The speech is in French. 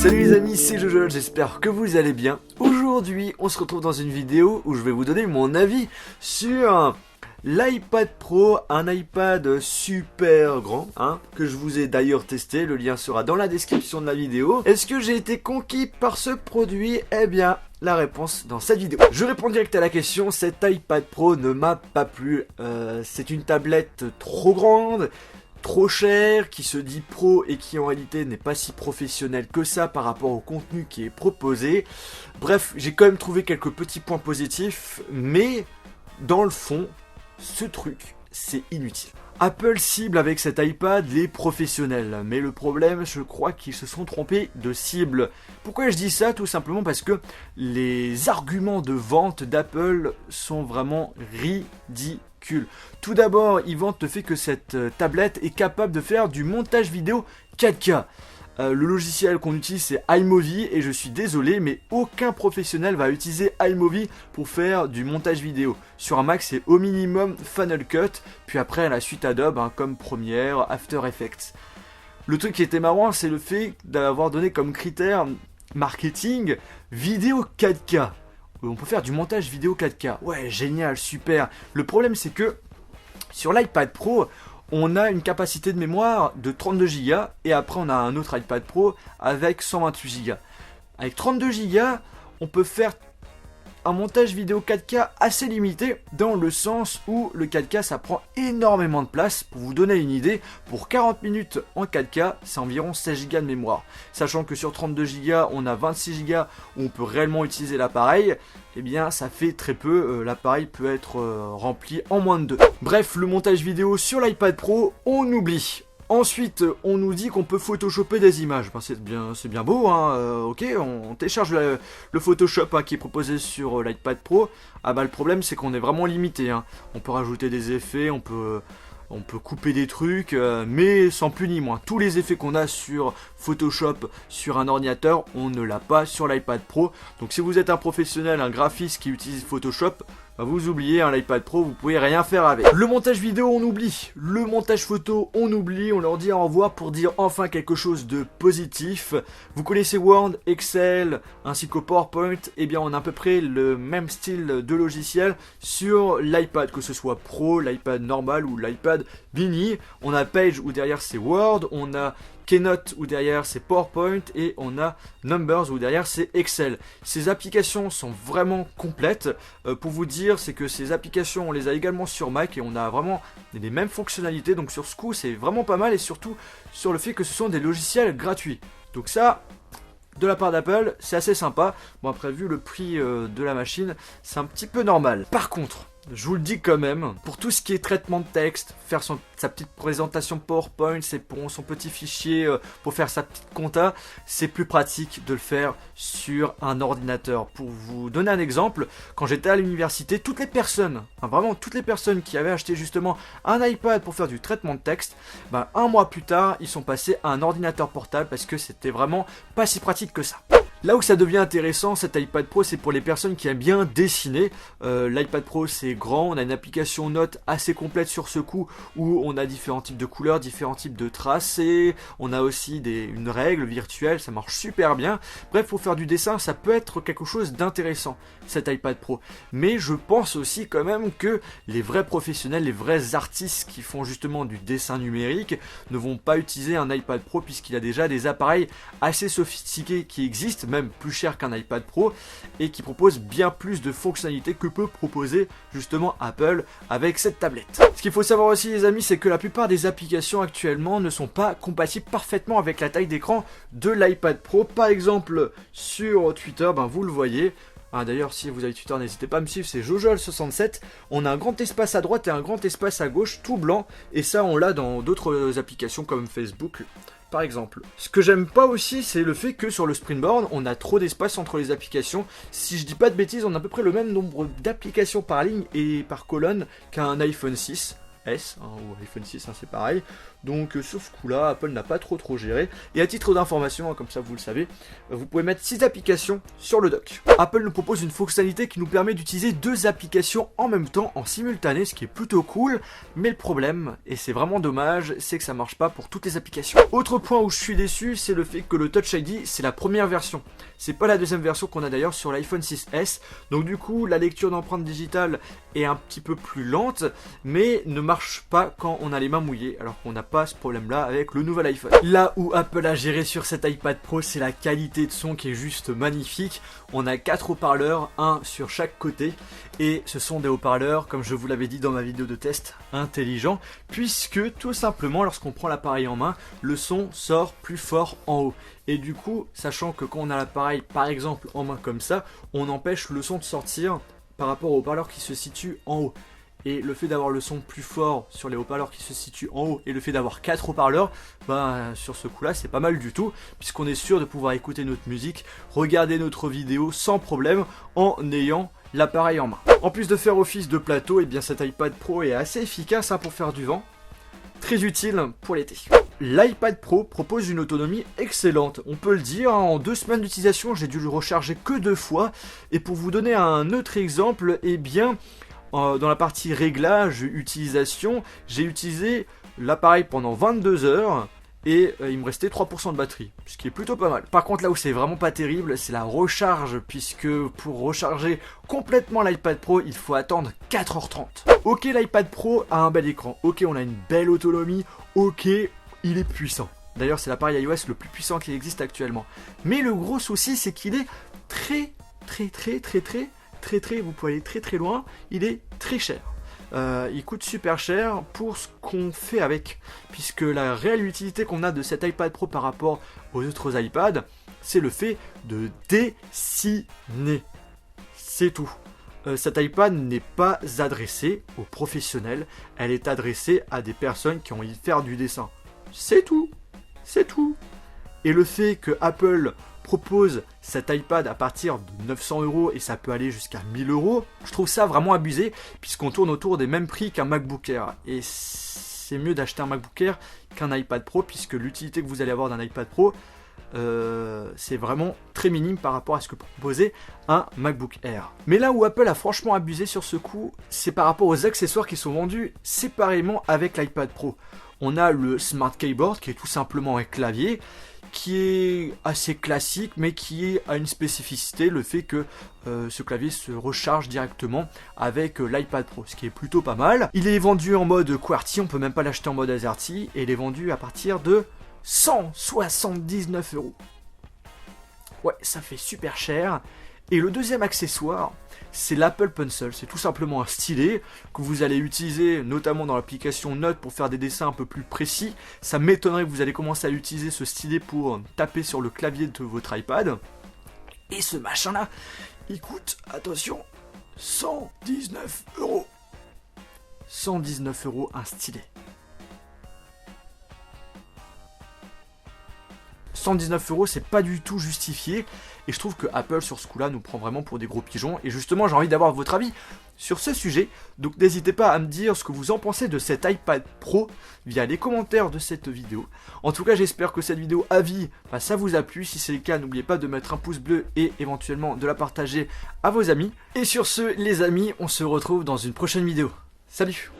Salut les amis, c'est Jojo, j'espère que vous allez bien. Aujourd'hui, on se retrouve dans une vidéo où je vais vous donner mon avis sur l'iPad Pro, un iPad super grand, que je vous ai d'ailleurs testé, le lien sera dans la description de la vidéo. Est-ce que j'ai été conquis par ce produit? Eh bien, la réponse dans cette vidéo. Je réponds direct à la question, cet iPad Pro ne m'a pas plu. C'est une tablette trop grande, trop cher, qui se dit pro et qui en réalité n'est pas si professionnel que ça par rapport au contenu qui est proposé. Bref, j'ai quand même trouvé quelques petits points positifs, mais dans le fond, ce truc, c'est inutile. Apple cible avec cet iPad les professionnels, mais le problème, je crois qu'ils se sont trompés de cible. Pourquoi je dis ça? Tout simplement parce que les arguments de vente d'Apple sont vraiment ridicules. Tout d'abord, ils vantent le fait que cette tablette est capable de faire du montage vidéo 4K. Le logiciel qu'on utilise c'est iMovie et je suis désolé mais aucun professionnel va utiliser iMovie pour faire du montage vidéo. Sur un Mac c'est au minimum Final Cut, puis après la suite Adobe comme Premiere, After Effects. Le truc qui était marrant c'est le fait d'avoir donné comme critère marketing vidéo 4K. On peut faire du montage vidéo 4K. Ouais, génial, super. Le problème c'est que sur l'iPad Pro, on a une capacité de mémoire de 32 Go et après on a un autre iPad Pro avec 128 Go. Avec 32 Go, on peut faire un montage vidéo 4K assez limité dans le sens où le 4K ça prend énormément de place. Pour vous donner une idée, pour 40 minutes en 4K, c'est environ 16 Go de mémoire. Sachant que sur 32 Go, on a 26 Go où on peut réellement utiliser l'appareil. Eh bien ça fait très peu, l'appareil peut être rempli en moins de 2. Bref, le montage vidéo sur l'iPad Pro, on oublie. Ensuite, on nous dit qu'on peut photoshopper des images. Ben, c'est bien beau, ok, on télécharge le Photoshop qui est proposé sur l'iPad Pro. Ah bah le problème c'est qu'on est vraiment limité. On peut rajouter des effets, on peut couper des trucs, mais sans plus ni moins. Tous les effets qu'on a sur Photoshop, sur un ordinateur, on ne l'a pas sur l'iPad Pro. Donc si vous êtes un professionnel, un graphiste qui utilise Photoshop, vous oubliez, l'iPad Pro, vous pouvez rien faire avec. Le montage vidéo, on oublie. Le montage photo, on oublie. On leur dit au revoir pour dire enfin quelque chose de positif. Vous connaissez Word, Excel, ainsi que PowerPoint. Eh bien, on a à peu près le même style de logiciel sur l'iPad, que ce soit Pro, l'iPad normal ou l'iPad mini. On a Page où derrière c'est Word, on a Keynote où derrière c'est PowerPoint et on a Numbers où derrière c'est Excel. Ces applications sont vraiment complètes. Pour vous dire, c'est que ces applications on les a également sur Mac et on a vraiment les mêmes fonctionnalités. Donc sur ce coup c'est vraiment pas mal et surtout sur le fait que ce sont des logiciels gratuits. Donc ça, de la part d'Apple, c'est assez sympa. Bon après vu le prix de la machine, c'est un petit peu normal. Par contre, je vous le dis quand même, pour tout ce qui est traitement de texte, faire sa petite présentation PowerPoint, son petit fichier pour faire sa petite compta, c'est plus pratique de le faire sur un ordinateur. Pour vous donner un exemple, quand j'étais à l'université, toutes les personnes, vraiment toutes les personnes qui avaient acheté justement un iPad pour faire du traitement de texte, un mois plus tard, ils sont passés à un ordinateur portable parce que c'était vraiment pas si pratique que ça. Là où ça devient intéressant, cet iPad Pro, c'est pour les personnes qui aiment bien dessiner. L'iPad Pro, c'est grand, on a une application notes assez complète sur ce coup, où on a différents types de couleurs, différents types de tracés, on a aussi une règle virtuelle, ça marche super bien. Bref, pour faire du dessin, ça peut être quelque chose d'intéressant, cet iPad Pro. Mais je pense aussi quand même que les vrais professionnels, les vrais artistes qui font justement du dessin numérique, ne vont pas utiliser un iPad Pro, puisqu'il y a déjà des appareils assez sophistiqués qui existent, même plus cher qu'un iPad Pro et qui propose bien plus de fonctionnalités que peut proposer justement Apple avec cette tablette. Ce qu'il faut savoir aussi les amis, c'est que la plupart des applications actuellement ne sont pas compatibles parfaitement avec la taille d'écran de l'iPad Pro. Par exemple sur Twitter, vous le voyez. D'ailleurs, si vous avez Twitter, n'hésitez pas à me suivre, c'est Jojol67. On a un grand espace à droite et un grand espace à gauche, tout blanc. Et ça, on l'a dans d'autres applications comme Facebook, par exemple. Ce que j'aime pas aussi, c'est le fait que sur le Springboard, on a trop d'espace entre les applications. Si je dis pas de bêtises, on a à peu près le même nombre d'applications par ligne et par colonne qu'un iPhone 6. S, hein, ou iPhone 6, hein, c'est pareil. Donc sur ce coup-là, Apple n'a pas trop géré. Et à titre d'information, hein, comme ça vous le savez, vous pouvez mettre 6 applications sur le dock. Apple nous propose une fonctionnalité qui nous permet d'utiliser 2 applications en même temps, en simultané, ce qui est plutôt cool. Mais le problème, et c'est vraiment dommage, c'est que ça marche pas pour toutes les applications. Autre point où je suis déçu, c'est le fait que le Touch ID, c'est la première version. C'est pas la deuxième version qu'on a d'ailleurs sur l'iPhone 6S. Donc du coup, la lecture d'empreintes digitales est un petit peu plus lente, mais ne marche pas quand on a les mains mouillées, alors qu'on n'a pas ce problème-là avec le nouvel iPhone. Là où Apple a géré sur cet iPad Pro, c'est la qualité de son qui est juste magnifique. On a 4 haut-parleurs, un sur chaque côté, et ce sont des haut-parleurs, comme je vous l'avais dit dans ma vidéo de test, intelligents, puisque tout simplement, lorsqu'on prend l'appareil en main, le son sort plus fort en haut. Et du coup, sachant que quand on a l'appareil par exemple en main comme ça, on empêche le son de sortir par rapport au haut-parleur qui se situe en haut. Et le fait d'avoir le son plus fort sur les haut-parleurs qui se situent en haut et le fait d'avoir 4 haut-parleurs, sur ce coup-là, c'est pas mal du tout, puisqu'on est sûr de pouvoir écouter notre musique, regarder notre vidéo sans problème en ayant l'appareil en main. En plus de faire office de plateau, et bien cet iPad Pro est assez efficace pour faire du vent, très utile pour l'été. L'iPad Pro propose une autonomie excellente, on peut le dire, en 2 semaines d'utilisation, j'ai dû le recharger que 2 fois, et pour vous donner un autre exemple, eh bien, dans la partie réglage, utilisation, j'ai utilisé l'appareil pendant 22 heures, et il me restait 3% de batterie, ce qui est plutôt pas mal. Par contre là où c'est vraiment pas terrible, c'est la recharge, puisque pour recharger complètement l'iPad Pro, il faut attendre 4h30. Ok, l'iPad Pro a un bel écran, ok, on a une belle autonomie, ok, il est puissant. D'ailleurs c'est l'appareil iOS le plus puissant qui existe actuellement. Mais le gros souci c'est qu'il est très, vous pouvez aller très loin, il est très cher. Il coûte super cher pour ce qu'on fait avec, puisque la réelle utilité qu'on a de cet iPad Pro par rapport aux autres iPads, c'est le fait de dessiner. C'est tout. Cet iPad n'est pas adressé aux professionnels, elle est adressée à des personnes qui ont envie de faire du dessin. C'est tout. C'est tout. Et le fait que Apple propose cet iPad à partir de 900 € et ça peut aller jusqu'à 1000 €, je trouve ça vraiment abusé, puisqu'on tourne autour des mêmes prix qu'un MacBook Air. Et c'est mieux d'acheter un MacBook Air qu'un iPad Pro, puisque l'utilité que vous allez avoir d'un iPad Pro, c'est vraiment très minime par rapport à ce que proposait un MacBook Air. Mais là où Apple a franchement abusé sur ce coup, c'est par rapport aux accessoires qui sont vendus séparément avec l'iPad Pro. On a le Smart Keyboard qui est tout simplement un clavier qui est assez classique mais qui a une spécificité, le fait que ce clavier se recharge directement avec l'iPad Pro, ce qui est plutôt pas mal. Il est vendu en mode QWERTY, on peut même pas l'acheter en mode AZERTY, et il est vendu à partir de 179 €. Ouais, ça fait super cher. Et le deuxième accessoire, c'est l'Apple Pencil. C'est tout simplement un stylet que vous allez utiliser notamment dans l'application Notes pour faire des dessins un peu plus précis. Ça m'étonnerait que vous allez commencer à utiliser ce stylet pour taper sur le clavier de votre iPad. Et ce machin-là, il coûte, attention, 119 €. 119 € un stylet. 119 €, c'est pas du tout justifié, et je trouve que Apple sur ce coup-là nous prend vraiment pour des gros pigeons, et justement j'ai envie d'avoir votre avis sur ce sujet, donc n'hésitez pas à me dire ce que vous en pensez de cet iPad Pro via les commentaires de cette vidéo. En tout cas j'espère que cette vidéo avis, ça vous a plu, si c'est le cas n'oubliez pas de mettre un pouce bleu et éventuellement de la partager à vos amis, et sur ce les amis, on se retrouve dans une prochaine vidéo. Salut!